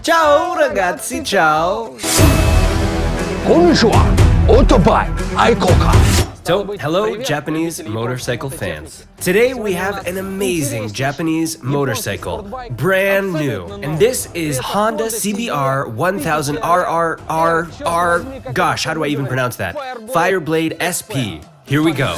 Ciao ragazzi, ciao! Konnichiwa, Otobai, Aikoka. So, hello Japanese motorcycle fans. Today we have an amazing Japanese motorcycle, brand new. And this is Honda CBR1000RR-R, gosh, how do I even pronounce that? Fireblade SP. Here we go.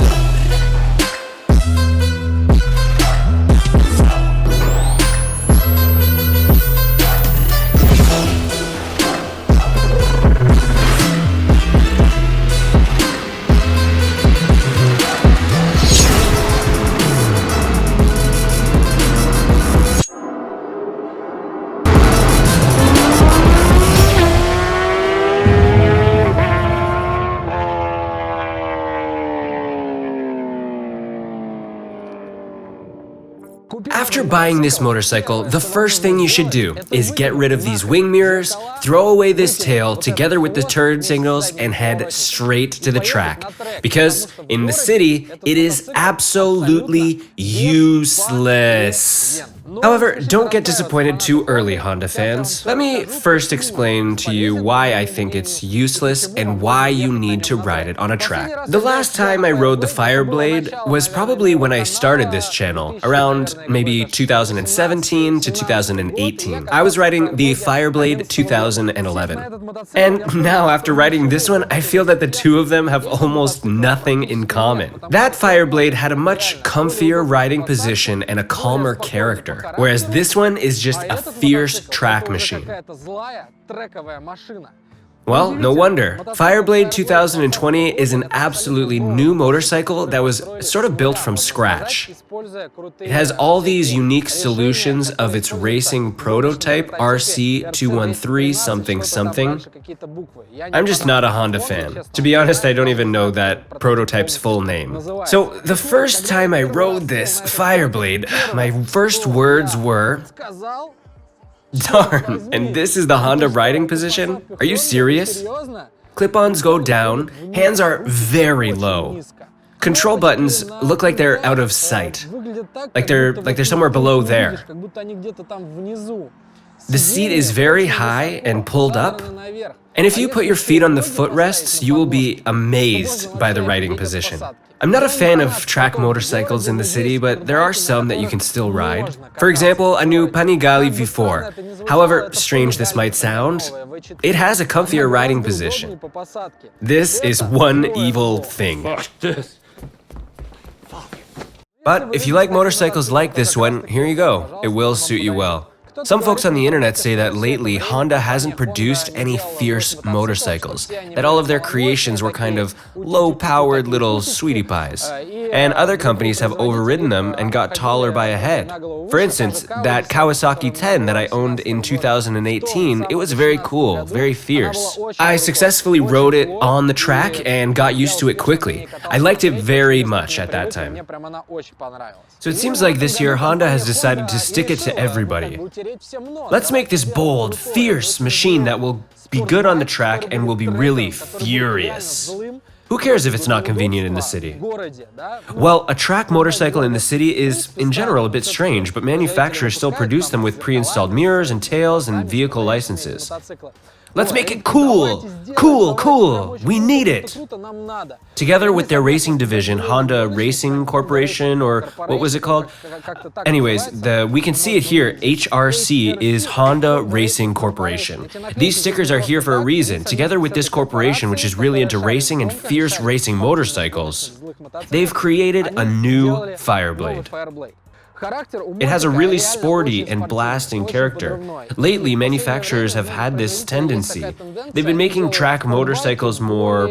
After buying this motorcycle, the first thing you should do is get rid of these wing mirrors, throw away this tail together with the turn signals, and head straight to the track. Because in the city, it is absolutely useless. However, don't get disappointed too early, Honda fans. Let me first explain to you why I think it's useless and why you need to ride it on a track. The last time I rode the Fireblade was probably when I started this channel, around maybe 2017 to 2018. I was riding the Fireblade 2011. And now after riding this one, I feel that the two of them have almost nothing in common. That Fireblade had a much comfier riding position and a calmer character, whereas this one is just a fierce track machine. Well, no wonder. Fireblade 2020 is an absolutely new motorcycle that was sort of built from scratch. It has all these unique solutions of its racing prototype RC213 something something. I'm just not a Honda fan. To be honest, I don't even know that prototype's full name. So the first time I rode this Fireblade, my first words were, darn, and this is the Honda riding position? Are you serious? Clip-ons go down, hands are very low. Control buttons look like they're out of sight. Like they're somewhere below there. The seat is very high and pulled up. And if you put your feet on the footrests, you will be amazed by the riding position. I'm not a fan of track motorcycles in the city, but there are some that you can still ride. For example, a new Panigale V4. However strange this might sound, it has a comfier riding position. This is one evil thing. But if you like motorcycles like this one, here you go. It will suit you well. Some folks on the internet say that lately Honda hasn't produced any fierce motorcycles, that all of their creations were kind of low-powered little sweetie pies, and other companies have overridden them and got taller by a head. For instance, that Kawasaki 10 that I owned in 2018, it was very cool, very fierce. I successfully rode it on the track and got used to it quickly. I liked it very much at that time. So it seems like this year Honda has decided to stick it to everybody. Let's make this bold, fierce machine that will be good on the track and will be really furious. Who cares if it's not convenient in the city? Well, a track motorcycle in the city is, in general, a bit strange, but manufacturers still produce them with pre-installed mirrors and tails and vehicle licenses. Let's make it cool! Cool, cool! We need it! Together with their racing division, Honda Racing Corporation, or what was it called? Anyways, we can see it here, HRC is Honda Racing Corporation. These stickers are here for a reason. Together with this corporation, which is really into racing and fierce racing motorcycles, they've created a new Fireblade. It has a really sporty and blasting character. Lately, manufacturers have had this tendency. They've been making track motorcycles more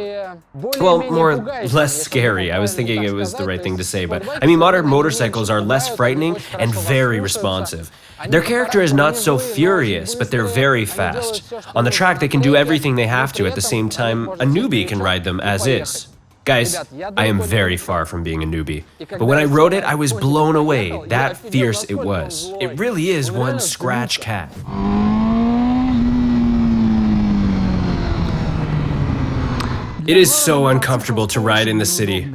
less scary. I was thinking it was the right thing to say, but I mean, modern motorcycles are less frightening and very responsive. Their character is not so furious, but they're very fast. On the track, they can do everything they have to. At the same time, a newbie can ride them as is. Guys, I am very far from being a newbie, but when I rode it, I was blown away. That fierce it was. It really is one scratch cat. It is so uncomfortable to ride in the city.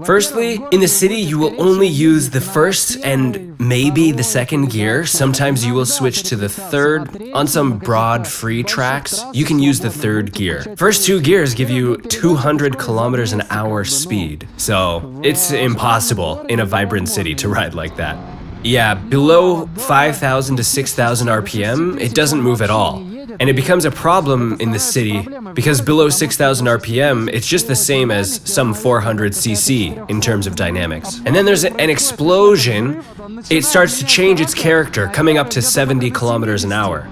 Firstly, in the city, you will only use the first and maybe the second gear. Sometimes you will switch to the third. On some broad, free tracks, you can use the third gear. First two gears give you 200 kilometers an hour speed. So it's impossible in a vibrant city to ride like that. Yeah, below 5,000 to 6,000 RPM, it doesn't move at all. And it becomes a problem in the city because below 6,000 RPM, it's just the same as some 400cc in terms of dynamics. And then there's an explosion. It starts to change its character, coming up to 70 kilometers an hour.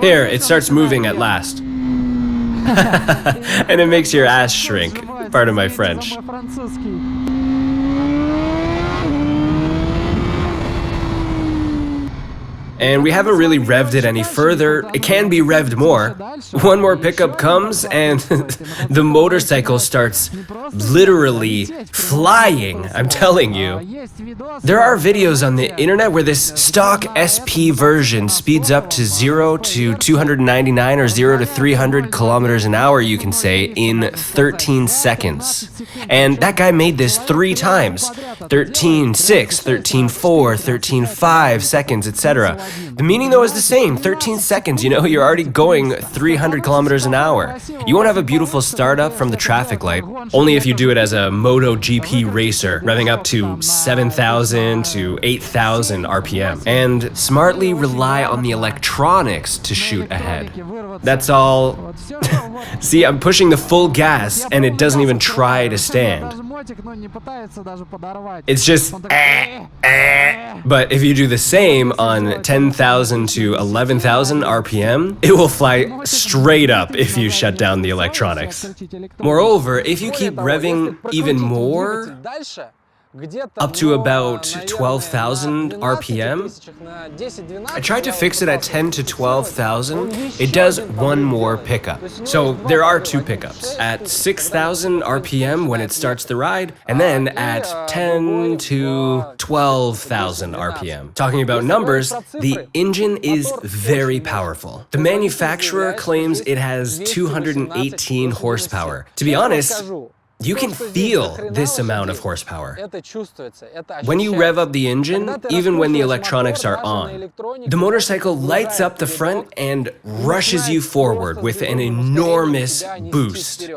Here, it starts moving at last. And it makes your ass shrink. Pardon my French. And we haven't really revved it any further. It can be revved more. One more pickup comes and the motorcycle starts literally flying, I'm telling you. There are videos on the internet where this stock SP version speeds up to 0 to 299 or 0 to 300 kilometers an hour, you can say, in 13 seconds. And that guy made this 3 times. 13.6, 13.4, 13.5 seconds, etc. The meaning though is the same, 13 seconds, you know, you're already going 300 kilometers an hour. You won't have a beautiful startup from the traffic light, only if you do it as a MotoGP racer, revving up to 7,000 to 8,000 RPM, and smartly rely on the electronics to shoot ahead. That's all. See, I'm pushing the full gas and it doesn't even try to stand. It's just But if you do the same on 10,000 to 11,000 RPM, it will fly straight up if you shut down the electronics. Moreover, if you keep revving even more, up to about 12,000 RPM. I tried to fix it at 10 to 12,000. It does one more pickup. So there are 2 pickups. At 6,000 RPM when it starts the ride, and then at 10 to 12,000 RPM. Talking about numbers, the engine is very powerful. The manufacturer claims it has 218 horsepower. To be honest, you can feel this amount of horsepower. When you rev up the engine, even when the electronics are on, the motorcycle lights up the front and rushes you forward with an enormous boost.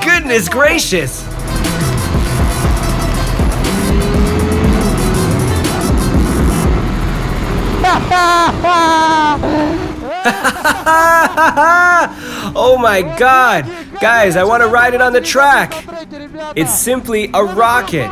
Goodness gracious! Oh my god! Guys, I want to ride it on the track! It's simply a rocket!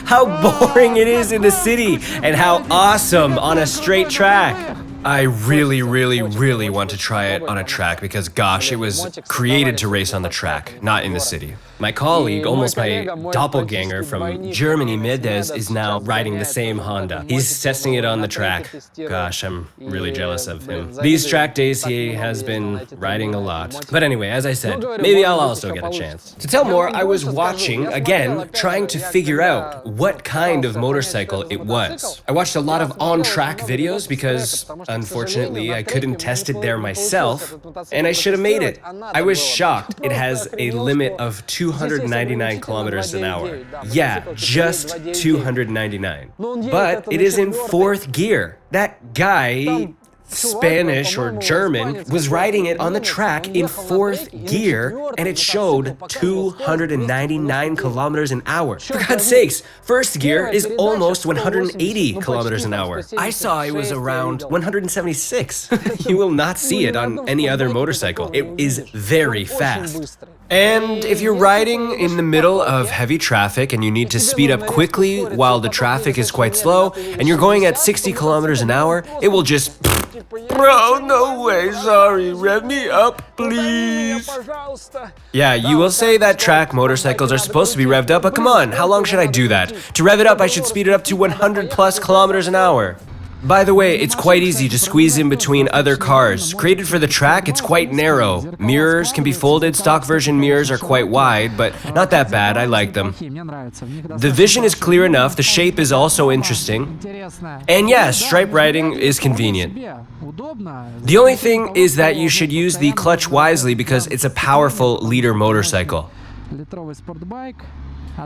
How boring it is in the city, and how awesome on a straight track! I really want to try it on a track because gosh, it was created to race on the track, not in the city. My colleague, almost my doppelganger from Germany, Medez, is now riding the same Honda. He's testing it on the track. Gosh, I'm really jealous of him. These track days he has been riding a lot. But anyway, as I said, maybe I'll also get a chance. To tell more, I was watching, again, trying to figure out what kind of motorcycle it was. I watched a lot of on-track videos because, unfortunately, I couldn't test it there myself, and I should have made it. I was shocked. It has a limit of 299 kilometers an hour. Yeah, just 299. But it is in 4th gear. That guy, Spanish or German, was riding it on the track in 4th gear, and it showed 299 kilometers an hour. For God's sakes, 1st gear is almost 180 kilometers an hour. I saw it was around 176. You will not see it on any other motorcycle. It is very fast. And if you're riding in the middle of heavy traffic and you need to speed up quickly while the traffic is quite slow, and you're going at 60 kilometers an hour, it will just... Bro, no way, sorry, rev me up, please. Yeah, you will say that track motorcycles are supposed to be revved up, but come on, how long should I do that? To rev it up, I should speed it up to 100 plus kilometers an hour. By the way, it's quite easy to squeeze in between other cars. Created for the track, it's quite narrow. Mirrors can be folded. Stock version mirrors are quite wide, but not that bad. I like them. The vision is clear enough. The shape is also interesting. And yeah, stripe riding is convenient. The only thing is that you should use the clutch wisely because it's a powerful liter motorcycle.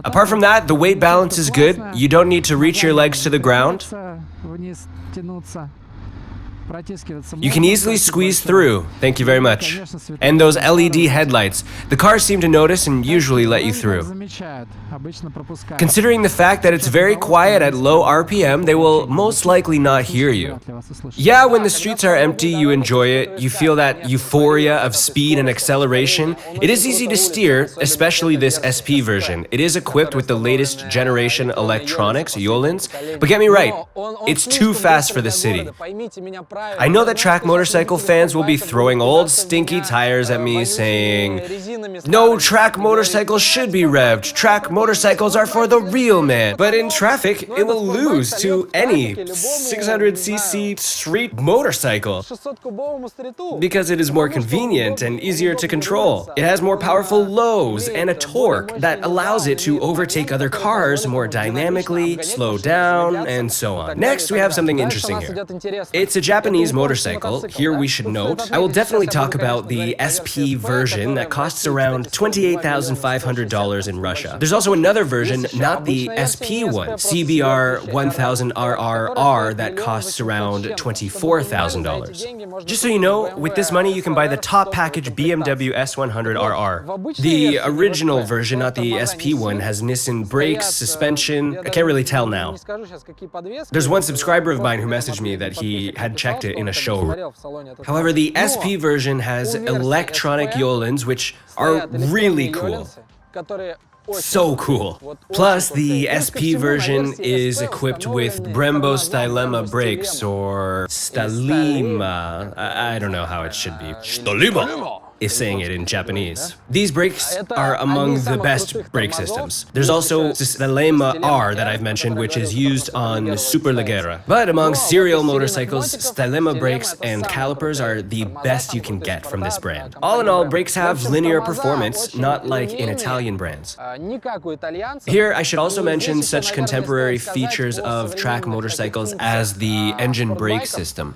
Apart from that, the weight balance is good. You don't need to reach your legs to the ground. You can easily squeeze through. Thank you very much. And those LED headlights. The cars seem to notice and usually let you through. Considering the fact that it's very quiet at low RPM, they will most likely not hear you. Yeah, when the streets are empty, you enjoy it. You feel that euphoria of speed and acceleration. It is easy to steer, especially this SP version. It is equipped with the latest generation electronics, Yolins. But get me right, it's too fast for the city. I know that track motorcycle fans will be throwing old stinky tires at me saying, "No, track motorcycles should be revved. Track motorcycles are for the real man." But in traffic, it will lose to any 600cc street motorcycle because it is more convenient and easier to control. It has more powerful lows and a torque that allows it to overtake other cars more dynamically, slow down, and so on. Next, we have something interesting here. It's a Japanese motorcycle. Here we should note, I will definitely talk about the SP version that costs around $28,500 in Russia. There's also another version, not the SP one, CBR1000RR-R, that costs around $24,000. Just so you know, with this money you can buy the top package BMW S100RR. The original version, not the SP one, has Nissan brakes, suspension. I can't really tell now. There's one subscriber of mine who messaged me that he had checked it in a showroom. However, the SP version has electronic Yolins, which are really cool. So cool. Plus, the SP version is equipped with Brembo Stylema brakes, or Stalima. I don't know how it should be. Stalima is saying it in Japanese. These brakes are among the best brake systems. There's also Stalema R that I've mentioned, which is used on Superleggera. But among serial motorcycles, Stalema brakes and calipers are the best you can get from this brand. All in all, brakes have linear performance, not like in Italian brands. Here, I should also mention such contemporary features of track motorcycles as the engine brake system.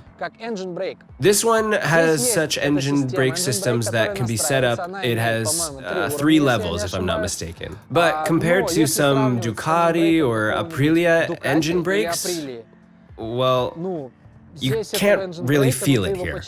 This one has such engine brake systems that can be set up. It has 3 levels, if I'm not mistaken. But compared to some Ducati or Aprilia engine brakes, well, you can't really feel it here.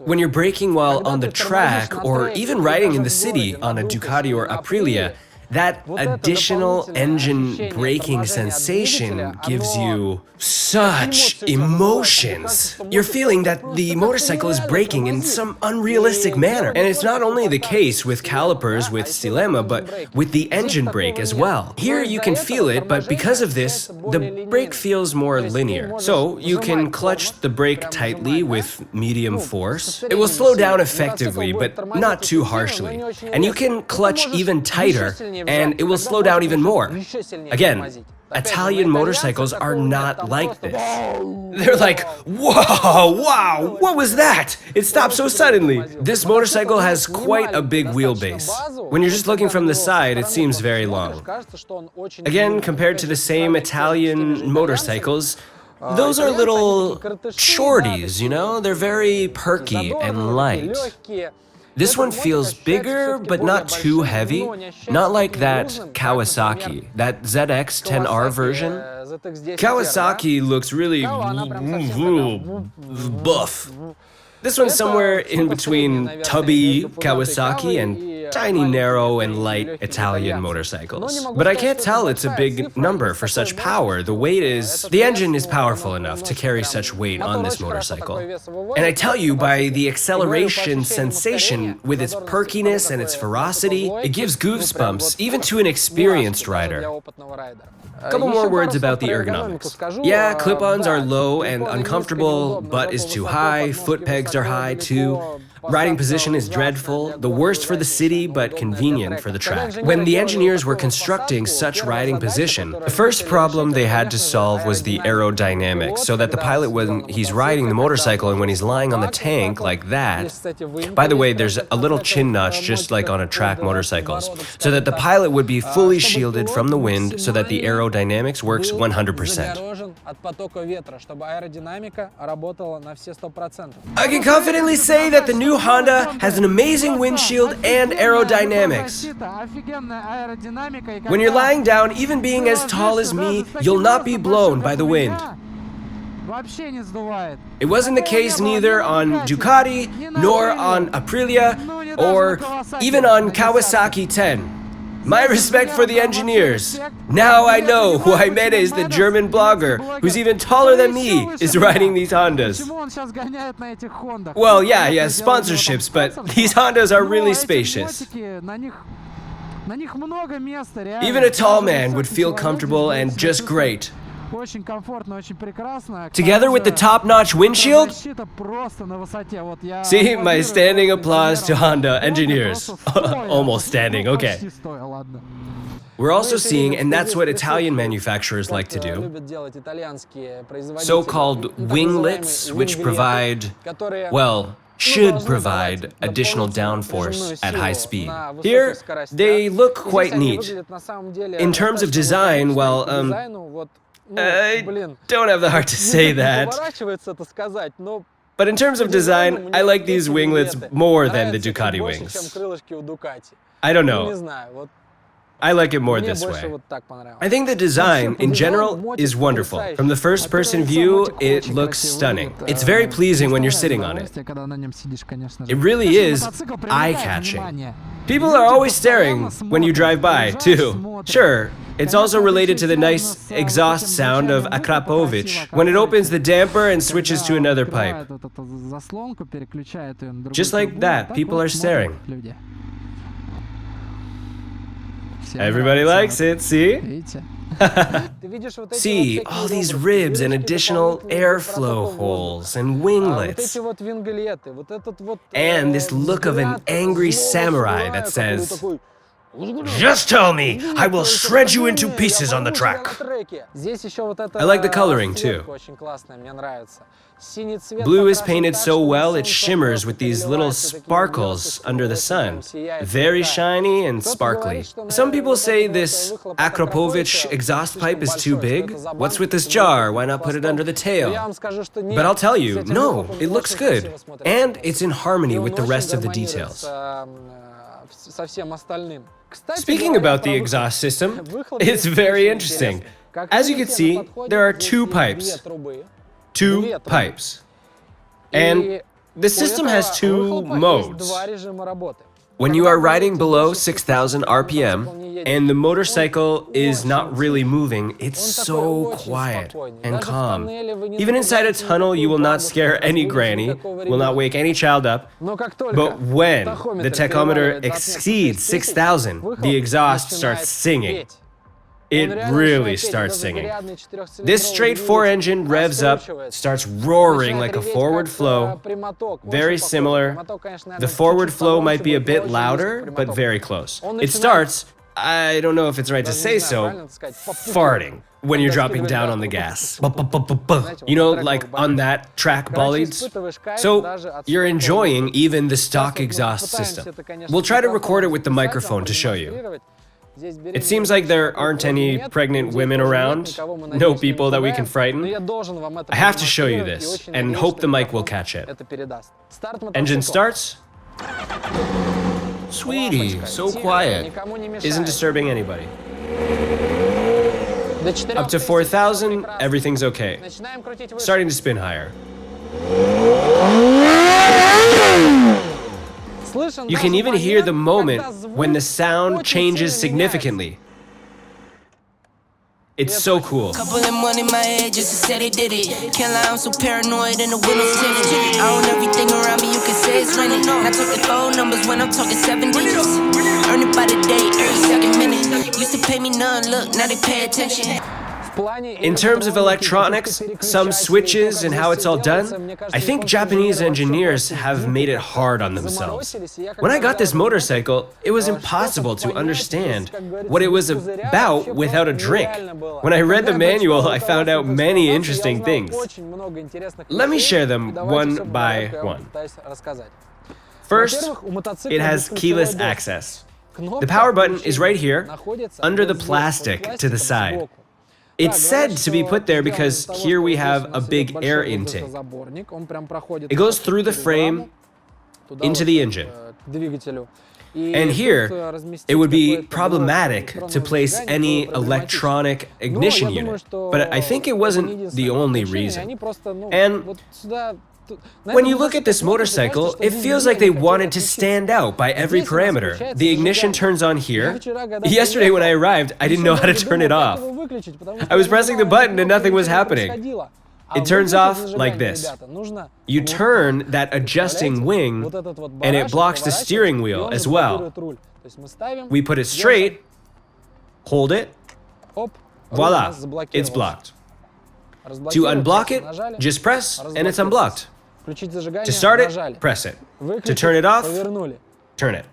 When you're braking while on the track, or even riding in the city on a Ducati or Aprilia, that additional engine braking sensation gives you such emotions. You're feeling that the motorcycle is braking in some unrealistic manner. And it's not only the case with calipers with Stalema, but with the engine brake as well. Here you can feel it, but because of this, the brake feels more linear. So you can clutch the brake tightly with medium force. It will slow down effectively, but not too harshly. And you can clutch even tighter, and it will slow down even more. Again, Italian motorcycles are not like this. They're like, whoa, wow, what was that? It stopped so suddenly. This motorcycle has quite a big wheelbase. When you're just looking from the side, it seems very long. Again, compared to the same Italian motorcycles, those are little shorties, you know? They're very perky and light. This one feels bigger, but not too heavy. Not like that Kawasaki, that ZX-10R version. Kawasaki looks really buff. This one's somewhere in between tubby Kawasaki and tiny, narrow, and light Italian motorcycles. But I can't tell it's a big number for such power. The engine is powerful enough to carry such weight on this motorcycle. And I tell you, by the acceleration sensation, with its perkiness and its ferocity, it gives goosebumps, even to an experienced rider. A couple more words about the ergonomics. Yeah, clip-ons are low and uncomfortable, butt is too high, foot pegs are high too. Riding position is dreadful, the worst for the city, but convenient for the track. When the engineers were constructing such riding position, the first problem they had to solve was the aerodynamics, so that the pilot, when he's riding the motorcycle and when he's lying on the tank like that, by the way, there's a little chin notch just like on a track motorcycles, so that the pilot would be fully shielded from the wind so that the aerodynamics works 100%. I can confidently say that the new Honda has an amazing windshield and aerodynamics. When you're lying down, even being as tall as me, you'll not be blown by the wind. It wasn't the case neither on Ducati, nor on Aprilia, or even on Kawasaki 10. My respect for the engineers. Now I know why Medes, the German blogger, who's even taller than me, is riding these Hondas. Well, yeah, he has sponsorships, but these Hondas are really spacious. Even a tall man would feel comfortable and just great. Together with the top-notch windshield? See, my standing applause to Honda engineers. Almost standing, okay. We're also seeing, and that's what Italian manufacturers like to do, so-called winglets, which provide, well, should provide additional downforce at high speed. Here, they look quite neat. In terms of design, well, I don't have the heart to say that. But in terms of design, I like these winglets more than the Ducati wings. I don't know. I like it more this way. I think the design, in general, is wonderful. From the first-person view, it looks stunning. It's very pleasing when you're sitting on it. It really is eye-catching. People are always staring when you drive by, too. Sure, it's also related to the nice exhaust sound of Akrapovic when it opens the damper and switches to another pipe. Just like that, people are staring. Everybody likes it, see? See, all these ribs and additional airflow holes and winglets. And this look of an angry samurai that says, "Just tell me, I will shred you into pieces on the track." I like the coloring too. Blue is painted so well it shimmers with these little sparkles under the sun. Very shiny and sparkly. Some people say this Akrapovic exhaust pipe is too big. What's with this jar? Why not put it under the tail? But I'll tell you, no, it looks good. And it's in harmony with the rest of the details. Speaking about the exhaust system, it's very interesting. As you can see, there are two pipes. Two pipes. And the system has two modes. When you are riding below 6,000 RPM and the motorcycle is not really moving, it's so quiet and calm. Even inside a tunnel, you will not scare any granny, will not wake any child up. But when the tachometer exceeds 6,000, the exhaust starts singing. It really starts singing. This straight four engine revs up, starts roaring like a forward flow. Very similar. The forward flow might be a bit louder, but very close. It starts, I don't know if it's right to say so, farting when you're dropping down on the gas. You know, like on that track bolides? So you're enjoying even the stock exhaust system. We'll try to record it with the microphone to show you. It seems like there aren't any pregnant women around, no people that we can frighten. I have to show you this, and hope the mic will catch it. Engine starts. Sweetie, so quiet. Isn't disturbing anybody. Up to 4,000, everything's okay. Starting to spin higher. You can even hear the moment when the sound changes significantly. It's so cool. Couple of money in my head just to say they did it. Can't lie, I'm so paranoid and the windows tinted. I own everything around me, you can say it's raining. Not talking phone numbers when I'm talking 7 digits. Earn it by the day, every second minute. Used to pay me none, look, now they pay attention. In terms of electronics, some switches and how it's all done, I think Japanese engineers have made it hard on themselves. When I got this motorcycle, it was impossible to understand what it was about without a drink. When I read the manual, I found out many interesting things. Let me share them one by one. First, it has keyless access. The power button is right here, under the plastic to the side. It's said to be put there because here we have a big air intake. It goes through the frame into the engine. And here, it would be problematic to place any electronic ignition unit, but I think it wasn't the only reason. And when you look at this motorcycle, it feels like they wanted to stand out by every parameter. The ignition turns on here. Yesterday when I arrived, I didn't know how to turn it off. I was pressing the button and nothing was happening. It turns off like this. You turn that adjusting wing and it blocks the steering wheel as well. We put it straight, hold it, voila, it's blocked. To unblock it, just press and it's unblocked. To start it, press it. To turn it off, turn it.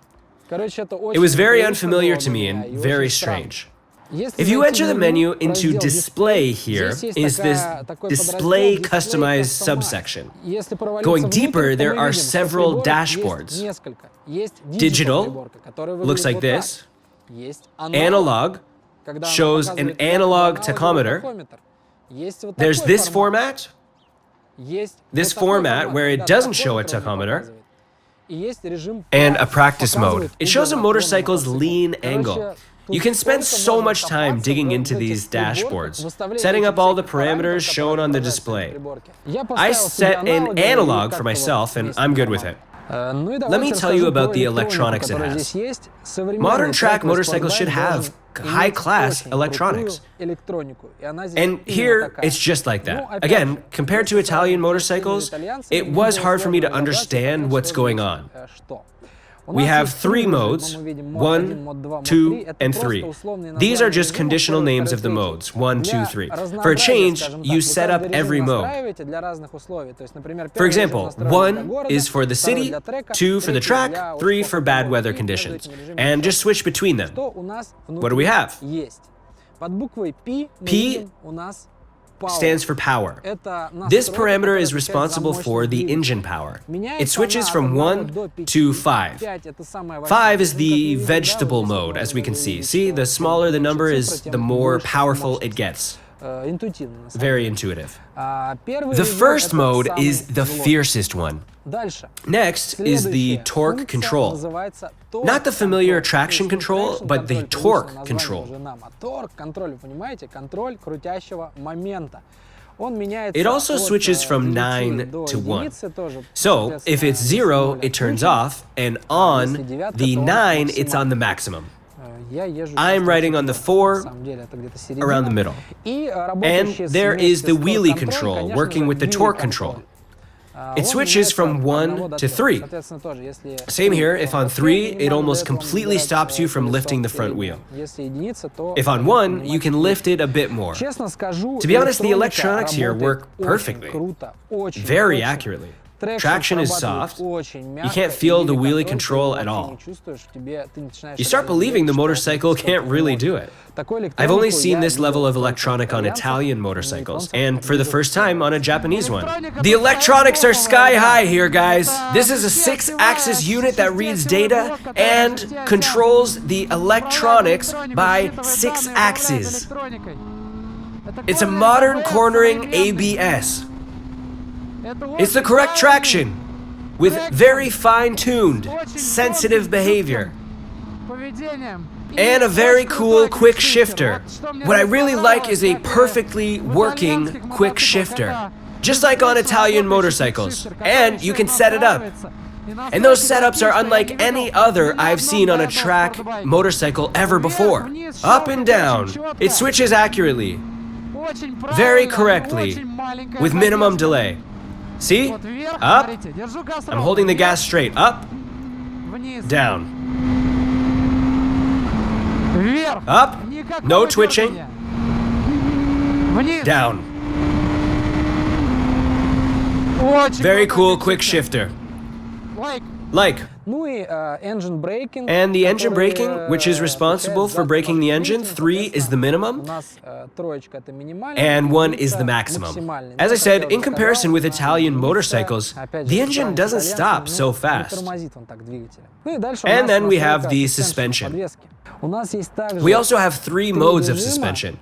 It was very unfamiliar to me and very strange. If you enter the menu into display, here is this display customized subsection. Going deeper, there are several dashboards. Digital looks like this. Analog shows an analog tachometer. There's this format where it doesn't show a tachometer, and a practice mode. It shows a motorcycle's lean angle. You can spend so much time digging into these dashboards, setting up all the parameters shown on the display. I set an analog for myself, and I'm good with it. Let me tell you about the electronics it has. Modern track motorcycles should have high-class electronics. And here, it's just like that. Again, compared to Italian motorcycles, it was hard for me to understand what's going on. We have 3 modes, 1, 2, and 3. These are just conditional names of the modes, 1, 2, 3. For a change, you set up every mode. For example, 1 is for the city, 2 for the track, 3 for bad weather conditions. And just switch between them. What do we have? P stands for power. This parameter is responsible for the engine power. It switches from 1 to 5. 5 is the vegetable mode, as we can see. See, the smaller the number is, the more powerful it gets. Very intuitive. The first mode is the fiercest one. Next is the torque control. Not the familiar traction control, but the torque control. It also switches from 9 to 1. So, if it's 0, it turns off, and on the 9, it's on the maximum. I'm riding on the 4, around the middle. And there is the wheelie control, working with the torque control. It switches from 1 to 3. Same here, if on 3, it almost completely stops you from lifting the front wheel. If on 1, you can lift it a bit more. To be honest, the electronics here work perfectly, very accurately. Traction is soft. You can't feel the wheelie control at all. You start believing the motorcycle can't really do it. I've only seen this level of electronic on Italian motorcycles, and for the first time on a Japanese one. The electronics are sky high here, guys. This is a 6-axis unit that reads data and controls the electronics by 6 axes. It's a modern cornering ABS. It's the correct traction, with very fine-tuned, sensitive behavior, and a very cool quick shifter. What I really like is a perfectly working quick shifter, just like on Italian motorcycles, and you can set it up. And those setups are unlike any other I've seen on a track motorcycle ever before. Up and down, it switches accurately, very correctly, with minimum delay. See? Up. I'm holding the gas straight. Up. Down. Up. No twitching. Down. Very cool quick shifter. Like. And the engine braking, which is responsible for braking the engine, 3 is the minimum, and 1 is the maximum. As I said, in comparison with Italian motorcycles, the engine doesn't stop so fast. And then we have the suspension. We also have 3 modes of suspension.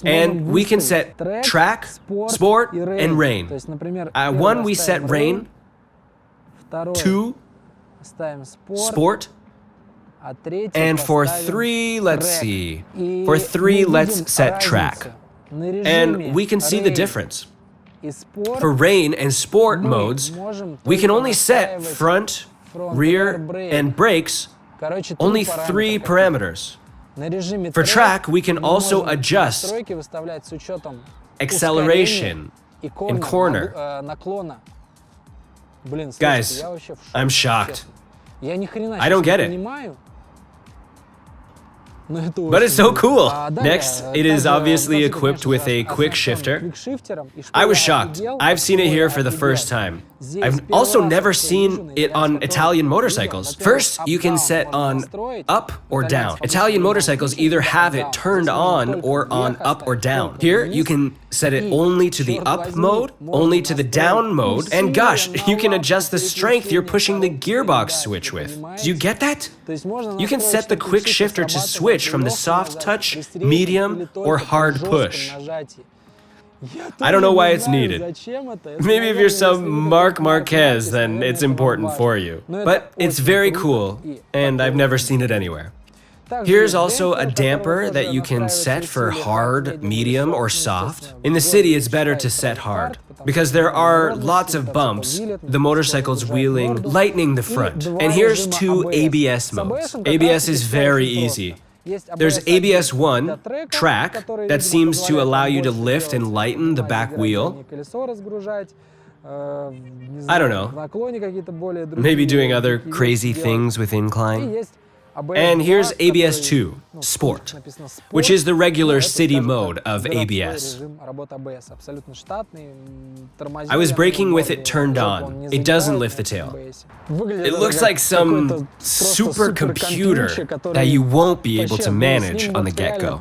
And we can set track, sport, and rain. 1, we set rain. 2, sport. And for 3, let's see. For 3, let's set track. And we can see the difference. For rain and sport modes, we can only set front, rear, and brakes, only 3 parameters. For track, we can also adjust acceleration and corner. Guys, I'm shocked. I don't get it. But it's so cool. Next, it is obviously equipped with a quick shifter. I was shocked. I've seen it here for the first time. I've also never seen it on Italian motorcycles. First, you can set on up or down. Italian motorcycles either have it turned on or on up or down. Here, you can set it only to the up mode, only to the down mode, and gosh, you can adjust the strength you're pushing the gearbox switch with. Do you get that? You can set the quick shifter to switch from the soft touch, medium, or hard push. I don't know why it's needed. Maybe if you're some Marc Marquez, then it's important for you. But it's very cool, and I've never seen it anywhere. Here's also a damper that you can set for hard, medium, or soft. In the city, it's better to set hard, because there are lots of bumps, the motorcycle's wheeling, lightening the front. And here's 2 ABS modes. ABS is very easy. There's ABS 1, track, that seems to allow you to lift and lighten the back wheel. I don't know, maybe doing other crazy things with incline. And here's ABS 2, Sport, which is the regular city mode of ABS. I was braking with it turned on. It doesn't lift the tail. It looks like some supercomputer that you won't be able to manage on the get-go.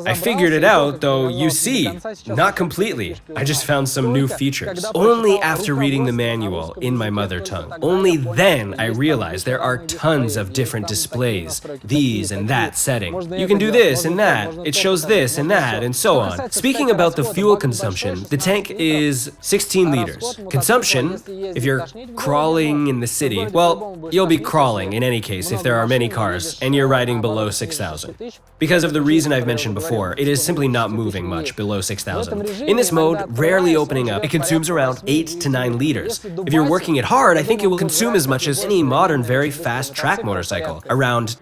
I figured it out, though, you see, not completely. I just found some new features. Only after reading the manual in my mother tongue. Only then I realized there are tons of different displays, these and that setting. You can do this and that, it shows this and that, and so on. Speaking about the fuel consumption, the tank is 16 liters. Consumption, if you're crawling in the city, well, you'll be crawling in any case if there are many cars and you're riding below 6,000. Because of the reason I've mentioned before, it is simply not moving much below 6,000. In this mode, rarely opening up, it consumes around 8 to 9 liters. If you're working it hard, I think it will consume as much as any modern, very fast track motorcycle, around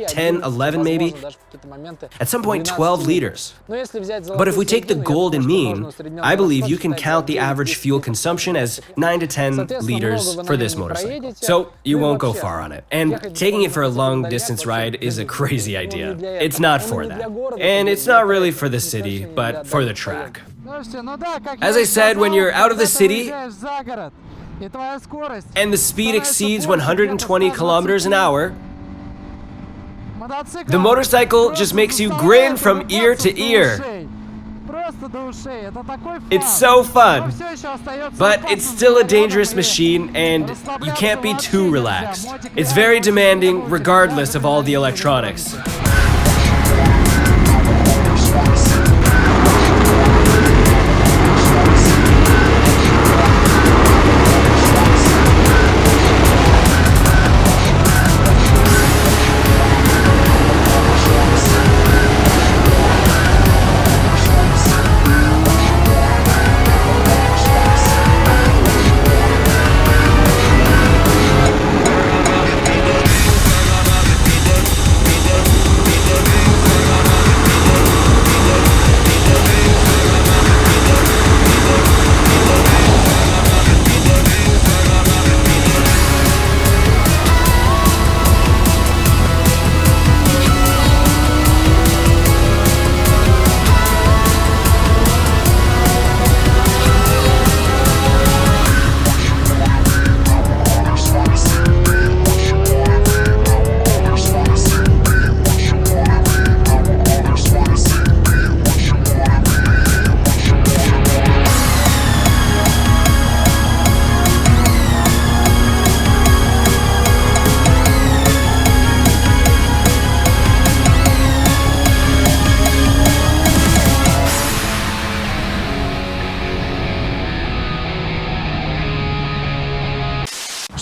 10, 11 maybe, at some point 12 liters. But if we take the golden mean, I believe you can count the average fuel consumption as 9 to 10 liters for this motorcycle. So you won't go far on it. And taking it for a long distance ride is a crazy idea. It's not for that. And it's not really for the city, but for the track. As I said, when you're out of the city, and the speed exceeds 120 kilometers an hour, the motorcycle just makes you grin from ear to ear. It's so fun, but it's still a dangerous machine and you can't be too relaxed. It's very demanding regardless of all the electronics.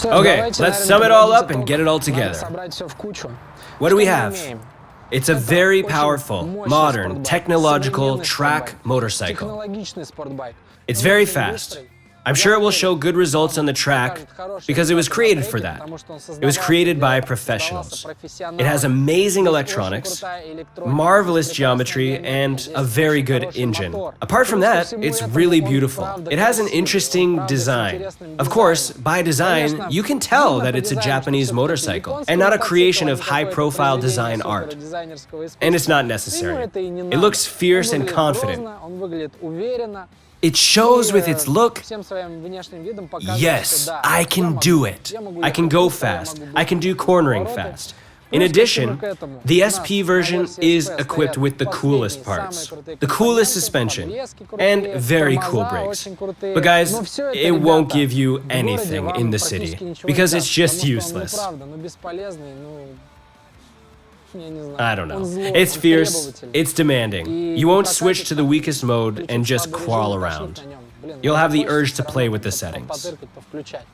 Okay, let's sum it all up and get it all together. What do we have? It's a very powerful, modern, technological track motorcycle. It's very fast. I'm sure it will show good results on the track because it was created for that. It was created by professionals. It has amazing electronics, marvelous geometry, and a very good engine. Apart from that, it's really beautiful. It has an interesting design. Of course, by design, you can tell that it's a Japanese motorcycle and not a creation of high-profile design art. And it's not necessary. It looks fierce and confident. It shows with its look, yes, I can do it. I can go fast. I can do cornering fast. In addition, the SP version is equipped with the coolest parts, the coolest suspension, and very cool brakes. But guys, it won't give you anything in the city, because it's just useless. I don't know. It's fierce, it's demanding. You won't switch to the weakest mode and just crawl around. You'll have the urge to play with the settings.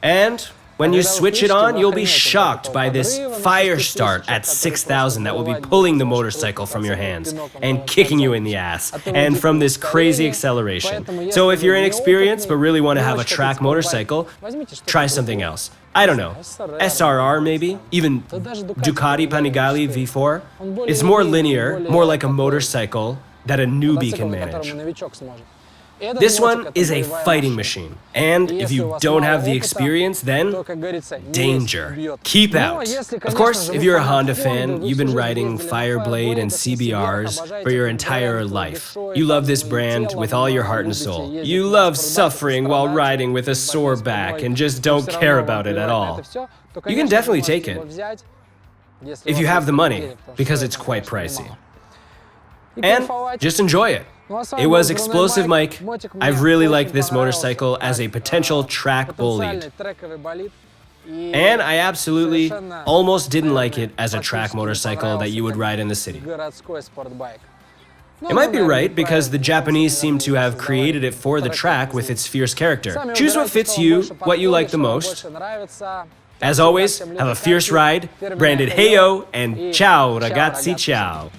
And when you switch it on, you'll be shocked by this fire start at 6,000 that will be pulling the motorcycle from your hands and kicking you in the ass, and from this crazy acceleration. So if you're inexperienced but really want to have a track motorcycle, try something else. I don't know, SRR maybe? Even Ducati Panigale V4? It's more linear, more like a motorcycle that a newbie can manage. This one is a fighting machine, and if you don't have the experience, then danger. Keep out. Of course, if you're a Honda fan, you've been riding Fireblade and CBRs for your entire life. You love this brand with all your heart and soul. You love suffering while riding with a sore back and just don't care about it at all. You can definitely take it, if you have the money, because it's quite pricey. And just enjoy it. It was Explosive Mike. I've really liked this motorcycle as a potential track bolide. And I absolutely almost didn't like it as a track motorcycle that you would ride in the city. It might be right because the Japanese seem to have created it for the track with its fierce character. Choose what fits you, what you like the most. As always, have a fierce ride, branded Heyo, and ciao ragazzi ciao.